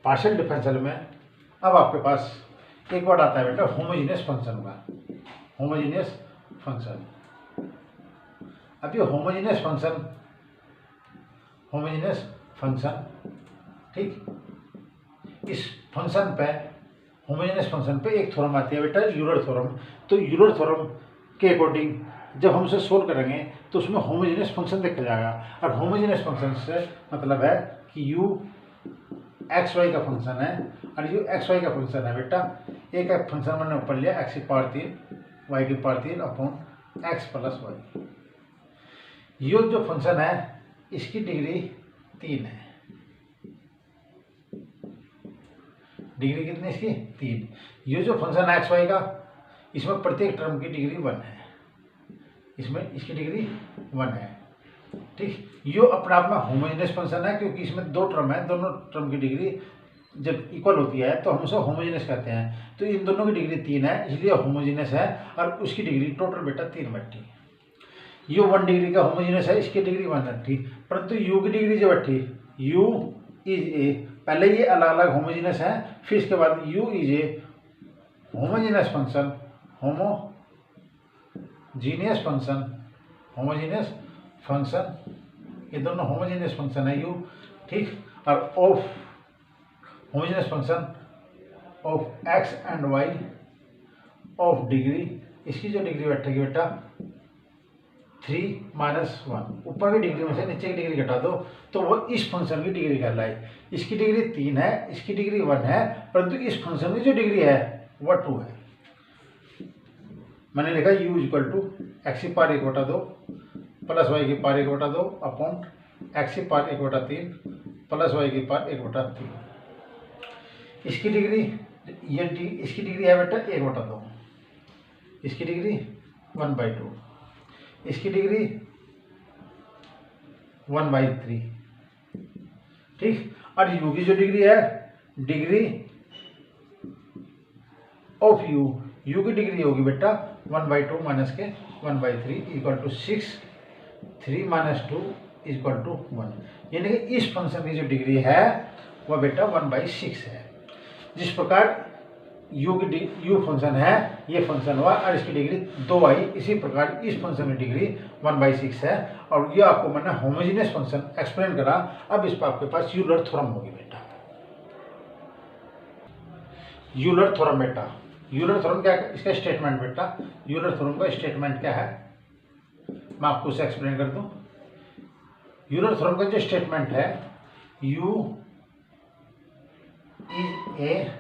Partial differential में अब आपके पास एक वर्ड आता है बेटा होमोजीनियस फंक्शन का। होमोजीनियस फंक्शन, अब ये होमोजीनियस फंक्शन ठीक, इस फंक्शन पे होमोजेनियस फंक्शन पे एक थ्योरम आती है बेटा यूलर थ्योरम। तो यूलर थ्योरम के अकॉर्डिंग जब हम उसे सोल्व करेंगे तो उसमें होमोजेनियस फंक्शन देखा जाएगा। और होमोजेनियस फंक्शन से मतलब है कि u एक्स वाई का फंक्शन है और u एक्स वाई का फंक्शन है बेटा। एक फंक्शन मैंने ऊपर लिया x की पावर 3 y की पावर 3 अपॉन x प्लस वाई। ये जो फंक्शन है इसकी डिग्री 3 है। डिग्री कितनी इसकी 3। ये जो फंक्शन है एक्स वाई का, इसमें प्रत्येक टर्म की डिग्री 1 है। इसमें इसकी डिग्री 1 है ठीक। ये अपने आप में होमोजेनियस फंक्शन है क्योंकि इसमें दो टर्म है, दोनों टर्म की डिग्री जब इक्वल होती है तो हम उसे होमोजेनियस कहते हैं। तो इन दोनों की डिग्री 3 है इसलिए होमोजेनियस है और उसकी डिग्री टोटल बेटा 3 बैठी। यू 1 डिग्री का होमोजेनियस है, इसकी डिग्री 1 बैठी, परंतु यू की डिग्री जो बैठी यू इज ए, पहले ये अलग अलग होमोजेनियस है, फिर इसके बाद u is a homogeneous function, homogeneous function, ये दोनों होमोजेनियस फंक्शन है यू ठीक। और of homogeneous function of x and y of degree, इसकी जो डिग्री बैठेगी बेटा 3 - 1, ऊपर की डिग्री में से नीचे की डिग्री घटा दो तो वो इस फंक्शन की डिग्री कहलाए। इसकी डिग्री 3 है, इसकी डिग्री 1 है, परंतु इस फंक्शन की जो डिग्री है वह 2 है। मैंने लिखा u इक्वल टू एक्स की पावर 1/2 प्लस वाई की पावर 1/2 अपॉन एक्स की पावर 1/3 प्लस वाई की पावर 1/3। इसकी डिग्री इसकी डिग्री है बेटा 1/2, इसकी डिग्री 1/2, इसकी डिग्री 1/3 ठीक। और u की जो डिग्री है डिग्री ऑफ u की डिग्री होगी बेटा 1/2 माइनस के 1/3 इक्वल टू 6, 3 - 2 इक्वल टू 1। यानी कि इस फंक्शन की जो डिग्री है वह बेटा 1/6 है। जिस प्रकार u फंक्शन है ये फंक्शन हुआ और इसकी डिग्री 2 आई, इसी प्रकार इस फंक्शन की डिग्री 1/6 है। और ये आपको मैंने होमोजेनियस फंक्शन एक्सप्लेन करा। अब इस पर आपके पास यूलर थ्योरम होगी बेटा। यूलर थ्योरम बेटा, यूलर थ्योरम क्या है इसका स्टेटमेंट बेटा, यूलर थ्योरम का स्टेटमेंट क्या है मैं आपको उसे एक्सप्लेन कर दूं। यूलर थ्योरम का जो स्टेटमेंट है u is a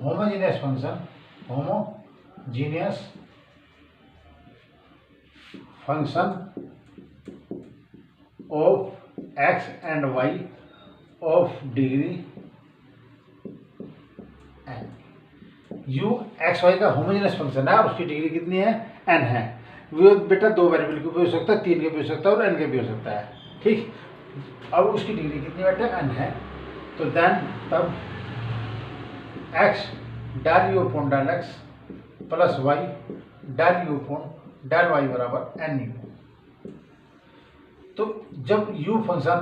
homogeneous function of x and y of degree n। u x y का होमोजेनियस फंक्शन है और उसकी डिग्री कितनी है n है। वो बेटा 2 वेरिएबल के भी हो सकता है, 3 के भी हो सकता है और n के भी हो सकता है ठीक। अब उसकी डिग्री कितनी बेटा n है, तो देन तब x डाल u अपॉन डाल x प्लस y डाल u अपॉन डाल y बराबर n u। तो जब u फंक्शन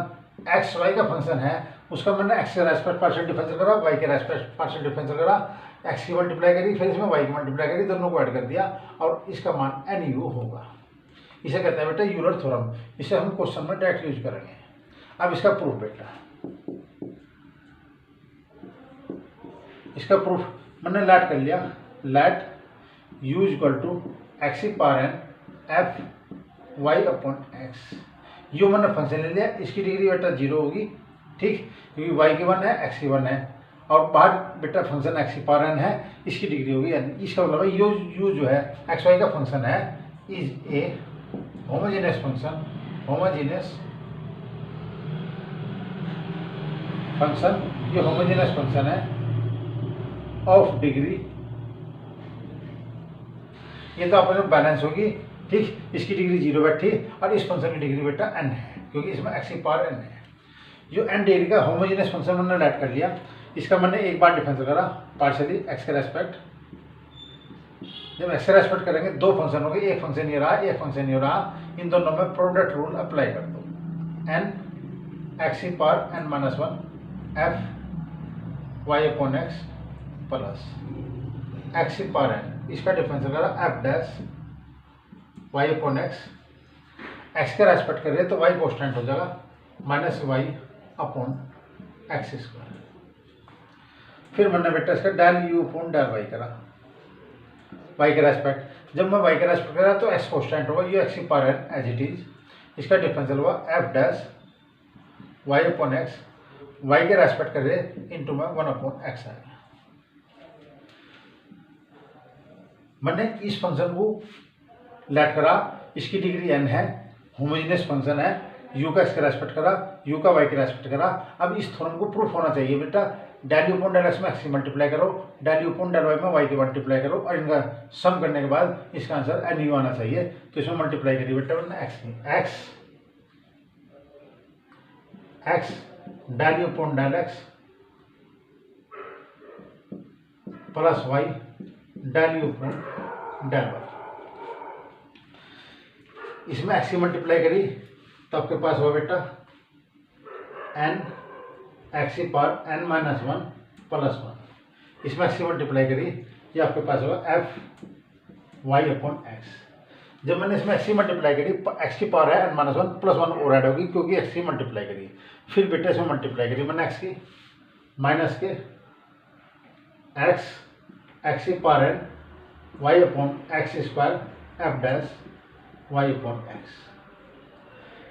एक्स वाई का फंक्शन है उसका मैंने x के रेस्पेक्ट पार्शियल डिफरेंशियल करा, y के रेस्पेक्ट पार्शियल डिफरेंशियल करा, x की मल्टीप्लाई करी, फिर इसमें y की मल्टीप्लाई करी, दोनों को ऐड कर दिया और इसका मान n u होगा। इसे कहते हैं बेटा यूलर थ्योरम। इसे हम क्वेश्चन में डायरेक्ट यूज करेंगे। अब इसका प्रूफ बेटा, इसका प्रूफ मैंने लैट कर लिया, let u equal to X की power n f y upon X. U मैंने फंक्शन ले लिया, इसकी डिग्री बेटा 0 होगी ठीक, क्योंकि y की 1 है x की 1 है और बाहर बेटा फंक्शन x की पावर n है, इसकी डिग्री होगी n। इसका मतलब है u जो है एक्स वाई का फंक्शन है इज ए होमोजेनियस फंक्शन, ये होमोजेनियस फंक्शन है ऑफ डिग्री, ये तो आपस में बैलेंस होगी ठीक। इसकी डिग्री 0 बैठी और इस फंक्शन की डिग्री बेटा n है क्योंकि इसमें x की पावर n है। जो n डिग्री का होमोजेनियस फंक्शन मैंने लैट कर लिया, इसका मैंने एक बार डिफरेंशियल करा पार्शियली x के रेस्पेक्ट। जब x के रेस्पेक्ट करेंगे दो फंक्शन हो गए, एक फंक्शन ये रहा, एक फंक्शन ये रहा, इन दोनों में प्रोडक्ट रूल अप्लाई कर दो। n x की power n - 1 f y upon x plus x power n, इसका डिफरेंशियल करा f dash y upon x, x का रेस्पेक्ट करें तो वाई कॉन्स्टेंट हो जाएगा minus y upon x square. फिर मैंने बेटा इसका del you upon del y करा, वाई का रेस्पेक्ट, जब मैं वाई का रेस्पेक्ट करा तो एक्स कॉन्स्टेंट होगा, ये एक्स की power n as it is, इसका डिफरेंशियल हुआ f dash y upon x, y के रेस्पेक्ट करे इंटू में 1 अपॉन एक्स आएगा। मैंने इस फंक्शन को लेट करा, इसकी डिग्री एन है, होमोजेनियस फंक्शन है, यू का इसका रेस्पेक्ट करा, यू का वाई का रेस्पेक्ट करा। अब इस थ्योरम को प्रूफ होना चाहिए बेटा, del you upon del x में एक्स की मल्टीप्लाई करो, del you upon del y में वाई की मल्टीप्लाई करो, और इनका सम करने के बाद इसका आंसर एन यू आना चाहिए। तो इसमें मल्टीप्लाई करिए बेटा एक्स की, x del you upon del x plus Y del you upon del Y, इसमें एक्स की मल्टीप्लाई करी तो आपके पास हुआ बेटा एन एक्स की पावर एन माइनस 1 प्लस 1, इसमें एक्स की मल्टीप्लाई करी, ये आपके पास हुआ एफ वाई अपॉन एक्स। जब मैंने इसमें एक्स की मल्टीप्लाई करी, एक्स की पावर है एन माइनस 1 प्लस 1 और ऐड होगी क्योंकि एक्स की मल्टीप्लाई करी। फिर बेटा इसमें मल्टीप्लाई करी मैंने एक्स की, माइनस के एक्स की power n y upon x square f dash y upon x,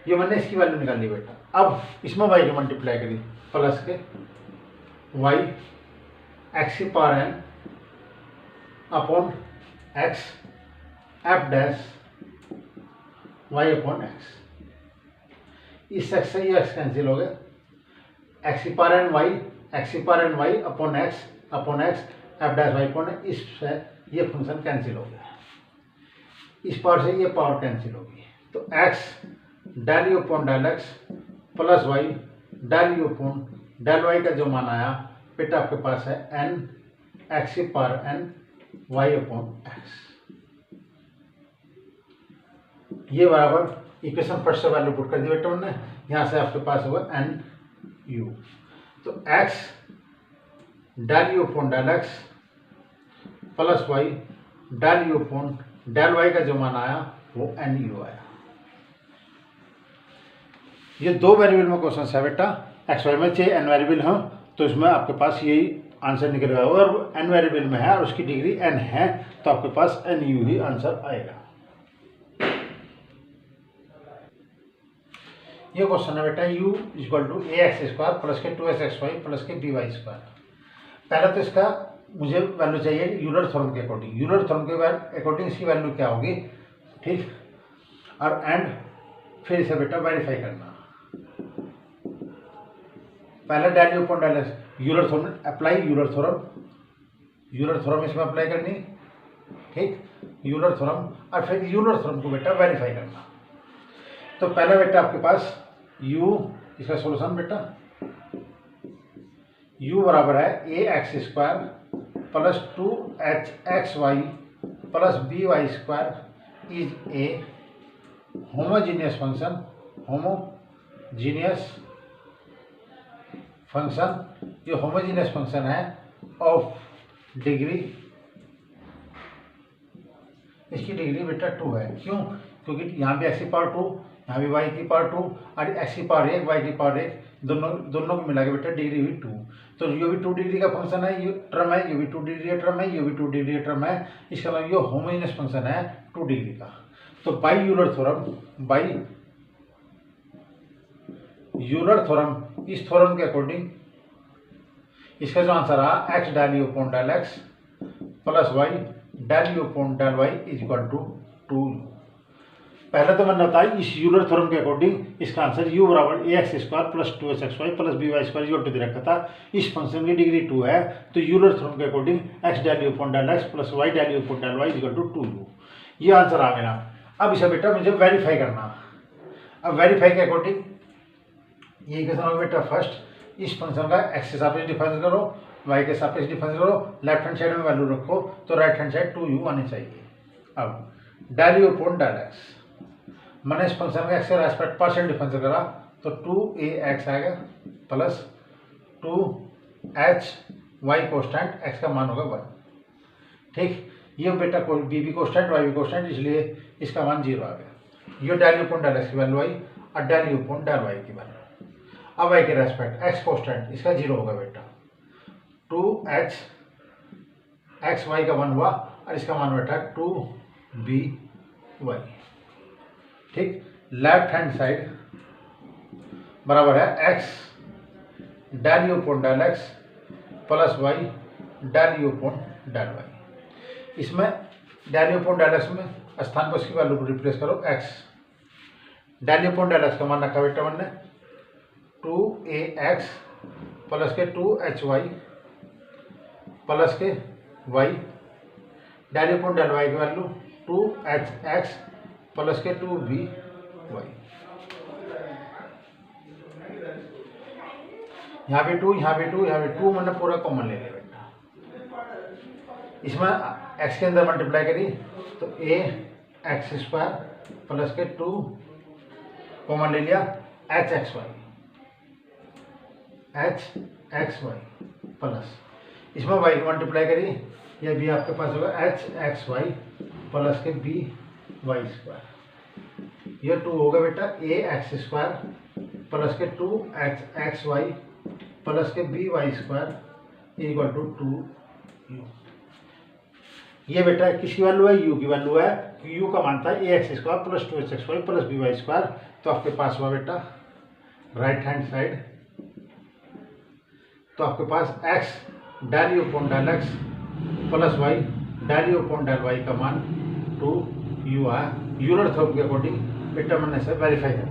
ये मैंने इसकी वैल्यू निकाली बेटा। अब इसमें वाई की मल्टीप्लाई करी प्लस के वाई एक्स की power n upon x f dash y upon x, इस एक्स से ये एक्स कैंसिल हो गया, एक्स की पावर एन वाई, एक्स की power n y upon x f dash y upon, इससे ये फंक्शन कैंसिल हो गया, इस पावर से ये पावर कैंसिल होगी। तो x del you upon del x plus Y del you upon del y का जो मान आया बेटा आपके पास है एन एक्स की power n y upon x, ये बराबर इक्वेशन फर्स्ट से वैल्यू पुट कर दी बेटा हमने, यहाँ से आपके पास होगा एन यू। तो x del you upon del x plus Y del you upon del y का जो मान आया वो एन यू आया। ये दो वेरिएबल में क्वेश्चन है बेटा, एक्स वाई में चाहिए एन वेरिएबल हो तो इसमें आपके पास यही आंसर निकलेगा, और एन वेरिएबल में है और उसकी डिग्री एन है तो आपके पास एन यू ही आंसर आएगा। ये क्वेश्चन है बेटा u equal to a x square plus के 2s एक्स वाई प्लस के बी वाई स्क्वायर। पहले तो इसका मुझे वैल्यू चाहिए यूलर थ्योरम के अकॉर्डिंग, यूलर थ्योरम के अकॉर्डिंग इसकी वैल्यू क्या होगी, ठीक, और एंड फिर इसे बेटा वेरीफाई करना। पहले del you upon del x, Euler theorem apply, Euler theorem इसमें अप्लाई करनी, ठीक, यूलर थ्योरम, और फिर यूलर थ्योरम को बेटा वेरीफाई करना। तो पहले बेटा आपके पास u, इसका सॉल्यूशन बेटा u बराबर है A x square plus 2h X Y plus B Y square is a homogeneous function, ये होमोजीनियस फंक्शन है ऑफ डिग्री, इसकी डिग्री बेटा 2 है। क्यों? क्योंकि यहाँ भी एक्स की पावर 2, यहाँ भी वाई की पावर 2, और एक्स की पावर 1 वाई की पावर 1, दोनों को मिला के बेटा डिग्री हुई 2। तो ये भी 2 डिग्री का फंक्शन है, ये टर्म है, ये भी 2 डिग्री का टर्म है, ये भी 2 डिग्री का टर्म है, इसका मतलब ये होमोजेनियस फंक्शन है 2 डिग्री का। तो बाई यूलर थ्योरम, इस थ्योरम के अकॉर्डिंग इसका जो आंसर आ X del you upon del x plus Y del you upon del Y is equal to 2। पहले तो मैंने बताया इस यूलर थ्योरम के अकॉर्डिंग इसका आंसर u बराबर A x square plus 2s x Y plus B Y square equal to दे रखा था। इस फंक्शन की डिग्री 2 है तो यूलर थ्योरम के according x del you upon del x plus Y del you upon del y equal to 2u, ये answer आ गया। अब इसे बेटा मुझे वेरीफाई करना। अब वेरीफाई के अकॉर्डिंग ये इक्वेशन होगा बेटा फर्स्ट, इस फंक्शन का एक्स के सापेक्ष डिफरेंस करो, वाई के सापेक्ष डिफरेंस करो, लेफ्ट हैंड साइड में वैल्यू रखो तो राइट हैंड साइड 2u आनी चाहिए। अब del you upon del x, मैंने इस फंक्शन का एक्स के रेस्पेक्ट पार्शियल डिफरेंस करा तो 2ax आएगा plus 2h Y constant, x का मान होगा 1। ठीक, ये बेटा को बी भी कॉन्स्टेंट वाई भी कॉन्स्टेंट, इसलिए इसका मान 0 आ गया। ये डेल अपॉन डेल एक्स की वैल्यू आई और डेल अपॉन डेल वाई की वैल्यू। अब वाई के रेस्पेक्ट एक्स कॉन्स्टेंट, इसका 0 होगा बेटा। 2h एक्स वाई का 1 हुआ और इसका मान बैठा 2by। ठीक, लेफ्ट हैंड साइड बराबर है x del you upon del x plus Y del you upon del Y. इसमें del you upon del x में स्थान पर इसकी वैल्यू को रिप्लेस करो x। Del you upon del X का मान रखा बेटा मैंने 2ax प्लस के 2hy प्लस के y del upon del y की वैल्यू 2hx प्लस के 2by। यहाँ पे 2, यहाँ पे 2, यहाँ पे 2 मैंने पूरा कॉमन ले लिया बेटा। इसमें x के अंदर मल्टीप्लाई करी तो ax² प्लस के 2 कॉमन ले लिया hxy प्लस इसमें y की मल्टीप्लाई करी, यह भी आपके पास होगा hxy प्लस के by²। यह 2 होगा बेटा ax² प्लस के 2hxy प्लस के by² इक्वल टू 2u। ये बेटा किसकी वैल्यू है? u की वैल्यू है। u का मान था ax² plus 2hxy plus by²। तो आपके पास हुआ बेटा राइट हैंड साइड, तो आपके पास x del you upon del x plus y del you upon del y का मान 2u है। यूलर थ्योरम के अकॉर्डिंग बेटा मैंने से वेरीफाई कर